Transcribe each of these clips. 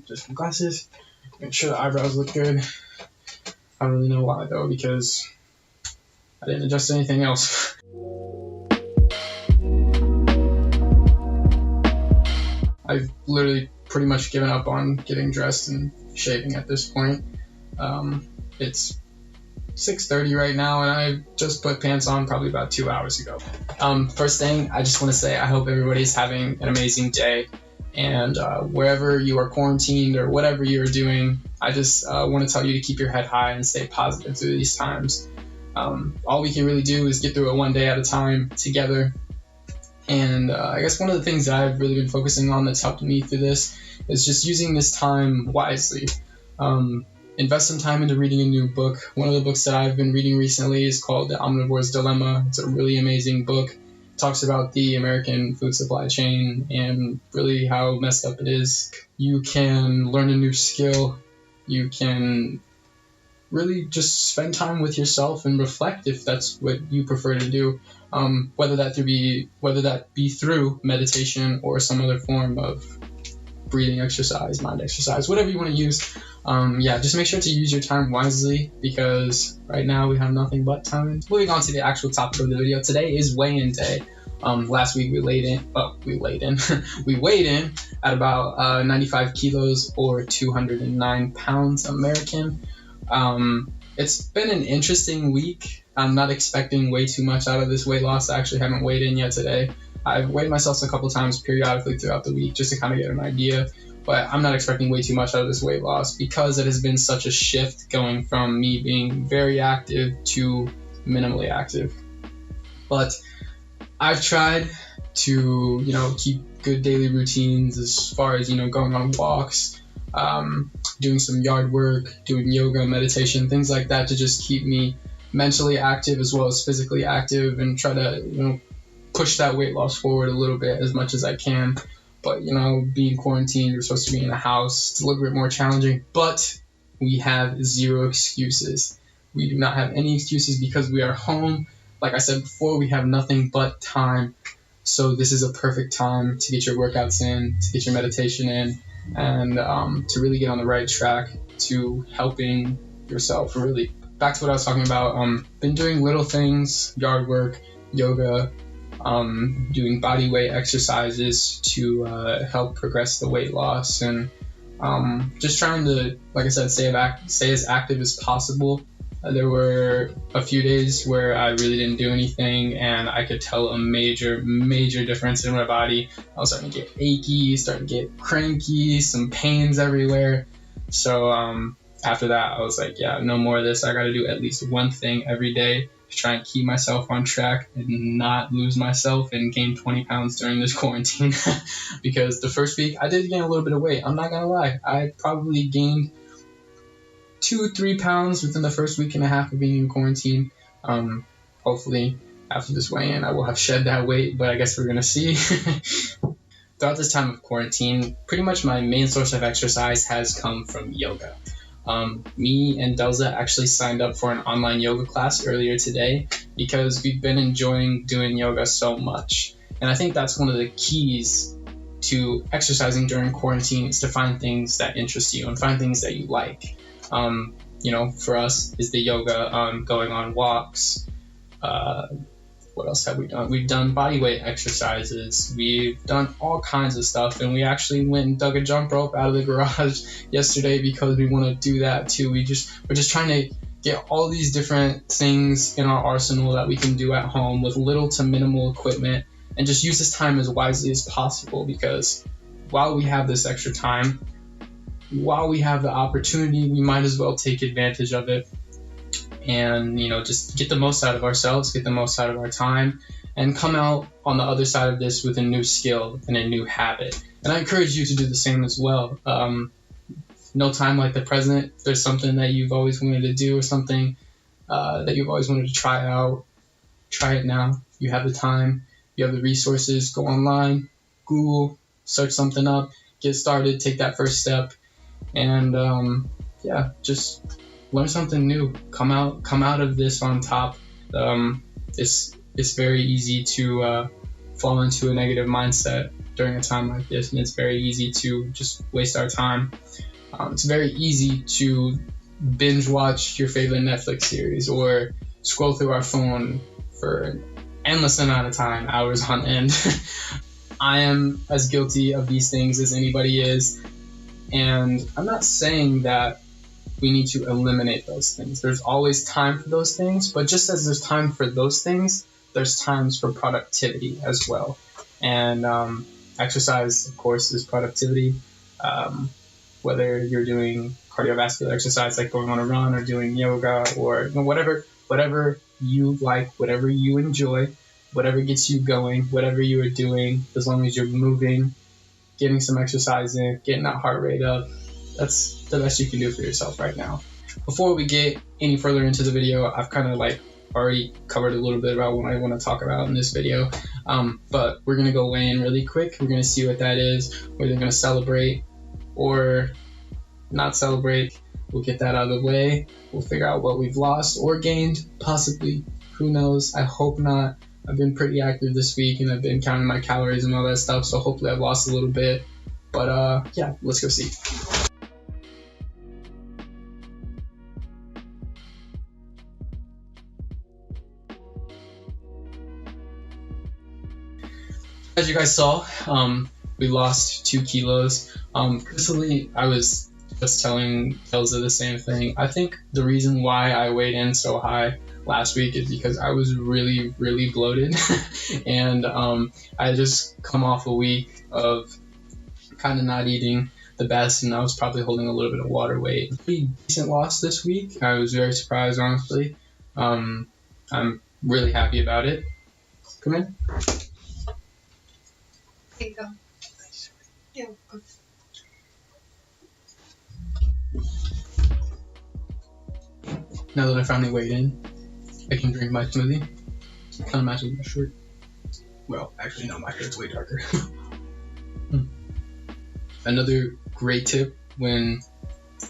just some glasses, make sure the eyebrows look good. I don't really know why though, because I didn't adjust anything else. I've literally pretty much given up on getting dressed and shaving at this point. It's 6:30 right now, and I just put pants on probably about 2 hours ago. First thing, I just want to say I hope everybody's having an amazing day, and wherever you are quarantined or whatever you're doing, I just want to tell you to keep your head high and stay positive through these times. All we can really do is get through it one day at a time together. And I guess one of the things that I've really been focusing on that's helped me through this is just using this time wisely. Invest some time into reading a new book. One of the books that I've been reading recently is called The Omnivore's Dilemma. It's a really amazing book. It talks about the American food supply chain and really how messed up it is. You can learn a new skill. You can really just spend time with yourself and reflect if that's what you prefer to do. Whether that be through meditation or some other form of breathing exercise, mind exercise, whatever you want to use. Just make sure to use your time wisely, because right now we have nothing but time. Moving on to the actual topic of the video, today is weigh-in day. Last week we weighed in at about 95 kilos or 209 pounds American. It's been an interesting week. I'm not expecting way too much out of this weight loss. I actually haven't weighed in yet today. I've weighed myself a couple times periodically throughout the week just to kind of get an idea, but I'm not expecting way too much out of this weight loss because it has been such a shift going from me being very active to minimally active. But I've tried to, keep good daily routines as far as, going on walks, doing some yard work, doing yoga, meditation, things like that to just keep me mentally active as well as physically active and try to, push that weight loss forward a little bit as much as I can. But, being quarantined, we're supposed to be in a house. It's a little bit more challenging, but we have zero excuses. We do not have any excuses because we are home. Like I said before, we have nothing but time. So this is a perfect time to get your workouts in, to get your meditation in, and to really get on the right track to helping yourself, really. Back to what I was talking about. Been doing little things, yard work, yoga, doing body weight exercises to help progress the weight loss, and just trying to, like I said, stay as active as possible. There were a few days where I really didn't do anything, and I could tell a major difference in my body. I was starting to get achy, starting to get cranky, some pains everywhere. So after that, I was like, yeah, no more of this. I got to do at least one thing every day to try and keep myself on track and not lose myself and gain 20 pounds during this quarantine. Because the first week, I did gain a little bit of weight. I'm not going to lie. I probably gained 2-3 pounds within the first week and a half of being in quarantine. Hopefully, after this weigh-in, I will have shed that weight, but I guess we're going to see. Throughout this time of quarantine, pretty much my main source of exercise has come from yoga. Me and Delza actually signed up for an online yoga class earlier today because we've been enjoying doing yoga so much. And I think that's one of the keys to exercising during quarantine is to find things that interest you and find things that you like. For us is the yoga, going on walks. What else have we done? We've done body weight exercises. We've done all kinds of stuff, and we actually went and dug a jump rope out of the garage yesterday because we want to do that too. We're just trying to get all these different things in our arsenal that we can do at home with little to minimal equipment, and just use this time as wisely as possible, because while we have this extra time, while we have the opportunity, we might as well take advantage of it and, just get the most out of ourselves, get the most out of our time, and come out on the other side of this with a new skill and a new habit. And I encourage you to do the same as well. No time like the present. If there's something that you've always wanted to do or something that you've always wanted to try out, try it now. You have the time, you have the resources. Go online, Google, search something up, get started, take that first step, and just learn something new. Come out of this on top. It's very easy to fall into a negative mindset during a time like this, and it's very easy to just waste our time. It's very easy to binge watch your favorite Netflix series or scroll through our phone for an endless amount of time, hours on end. I am as guilty of these things as anybody is, and I'm not saying that we need to eliminate those things. There's always time for those things, but just as there's time for those things, there's times for productivity as well. And exercise, of course, is productivity. Whether you're doing cardiovascular exercise like going on a run or doing yoga or whatever you like, whatever you enjoy, whatever gets you going, whatever you are doing, as long as you're moving, getting some exercise in, getting that heart rate up, that's the best you can do for yourself right now. Before we get any further into the video, I've kind of already covered a little bit about what I want to talk about in this video, but we're going to go weigh in really quick. We're going to see what that is. We're either going to celebrate or not celebrate. We'll get that out of the way. We'll figure out what we've lost or gained, possibly. Who knows? I hope not. I've been pretty active this week, and I've been counting my calories and all that stuff, so hopefully I've lost a little bit. But yeah, let's go see. As you guys saw, we lost 2 kilos. Personally, I was just telling Elza the same thing. I think the reason why I weighed in so high last week is because I was really, really bloated. And I just come off a week of kind of not eating the best, and I was probably holding a little bit of water weight. Pretty decent loss this week. I was very surprised, honestly. I'm really happy about it. Come in. There you go. Yeah, good. Now that I finally weighed in, I can drink my smoothie. Kind of matches my shirt. Well, actually, no, my shirt's way darker. Another great tip when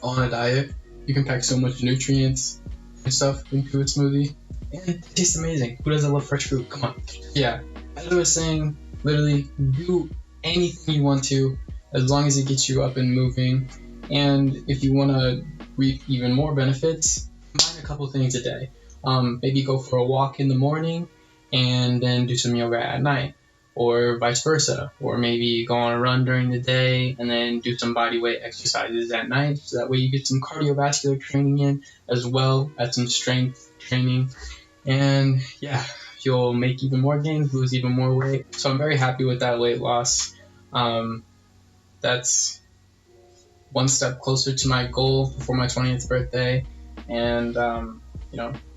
on a diet, you can pack so much nutrients and stuff into a smoothie, and it tastes amazing. Who doesn't love fresh fruit? Come on. Yeah, as I was saying, literally do anything you want to, as long as it gets you up and moving. And if you want to reap even more benefits, combine a couple things a day. Maybe go for a walk in the morning and then do some yoga at night, or vice versa. Or maybe go on a run during the day and then do some body weight exercises at night, so that way you get some cardiovascular training in as well as some strength training. And yeah, you'll make even more gains, lose even more weight. So I'm very happy with that weight loss. That's one step closer to my goal before my 20th birthday, and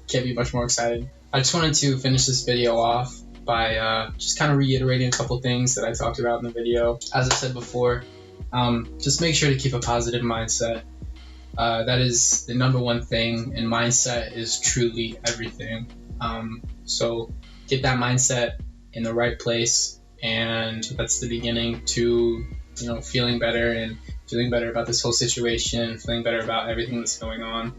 can't be much more excited. I just wanted to finish this video off by just kind of reiterating a couple things that I talked about in the video. As I said before, just make sure to keep a positive mindset. That is the number one thing, and mindset is truly everything. So get that mindset in the right place, and that's the beginning to feeling better and feeling better about this whole situation, feeling better about everything that's going on.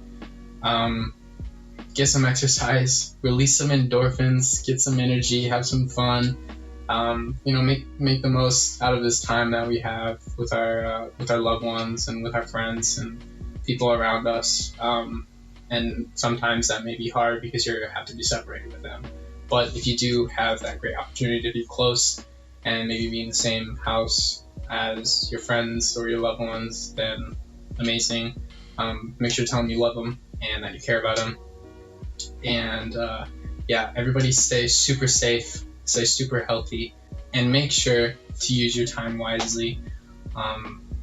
Get some exercise, release some endorphins, get some energy, have some fun. Make the most out of this time that we have with our loved ones and with our friends and people around us. And sometimes that may be hard because you have to be separated with them. But if you do have that great opportunity to be close and maybe be in the same house as your friends or your loved ones, then amazing. Make sure to tell them you love them and that you care about them. And everybody stay super safe, stay super healthy, and make sure to use your time wisely.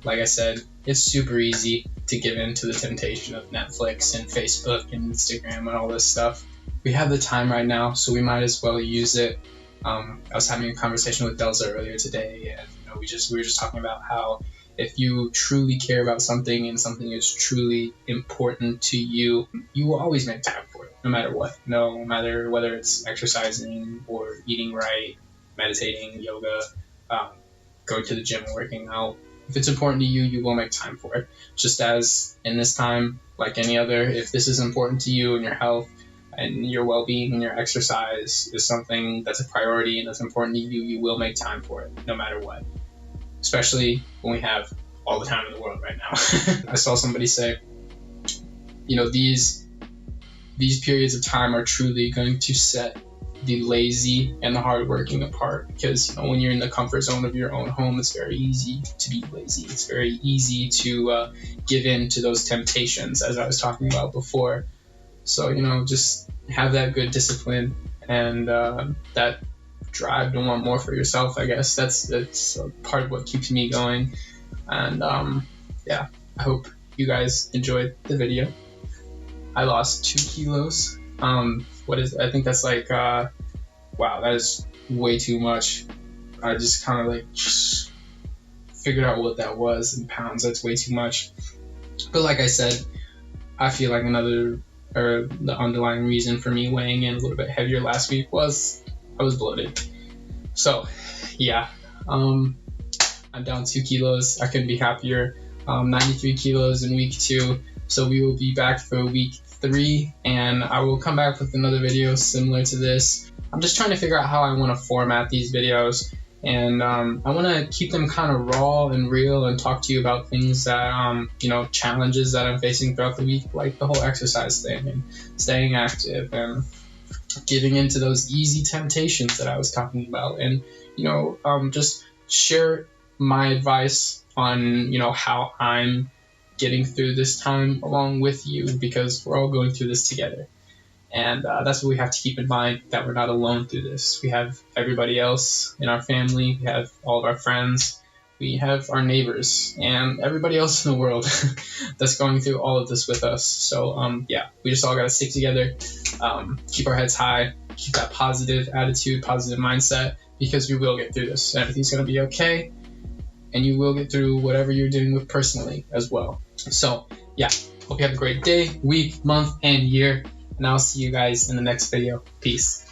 Like I said, it's super easy to give in to the temptation of Netflix and Facebook and Instagram and all this stuff. We have the time right now, so we might as well use it. I was having a conversation with Delza earlier today, and we were just talking about how if you truly care about something and something is truly important to you, you will always make time for it, no matter what. No matter whether it's exercising or eating right, meditating, yoga, going to the gym and working out. If it's important to you, you will make time for it. Just as in this time, like any other, if this is important to you and your health, and your well-being and your exercise is something that's a priority and that's important to you, you will make time for it no matter what, especially when we have all the time in the world right now. I saw somebody say, you know, these periods of time are truly going to set the lazy and the hardworking apart, because, you know, when you're in the comfort zone of your own home, it's very easy to be lazy. It's very easy to give in to those temptations, as I was talking about before. So, you know, just have that good discipline and that drive to want more for yourself. I guess that's part of what keeps me going. And yeah, I hope you guys enjoyed the video. I lost 2 kilos. I think that's like, wow, that is way too much. I just kind of like figured out what that was in pounds. That's way too much. But like I said, I feel like the underlying reason for me weighing in a little bit heavier last week was I was bloated. So yeah, I'm down 2 kilos. I couldn't be happier. 93 kilos in week 2. So we will be back for week 3, and I will come back with another video similar to this. I'm just trying to figure out how I want to format these videos, and I want to keep them kind of raw and real and talk to you about things that, you know, challenges that I'm facing throughout the week, like the whole exercise thing and staying active and giving into those easy temptations that I was talking about, and, you know, just share my advice on, you know, how I'm getting through this time along with you, because we're all going through this together. And that's what we have to keep in mind, that we're not alone through this. We have everybody else in our family, we have all of our friends, we have our neighbors, and everybody else in the world that's going through all of this with us. So yeah, we just all got to stick together, keep our heads high, keep that positive attitude, positive mindset, because we will get through this. Everything's going to be okay, and you will get through whatever you're dealing with personally as well. So yeah, hope you have a great day, week, month, and year, and I'll see you guys in the next video. Peace.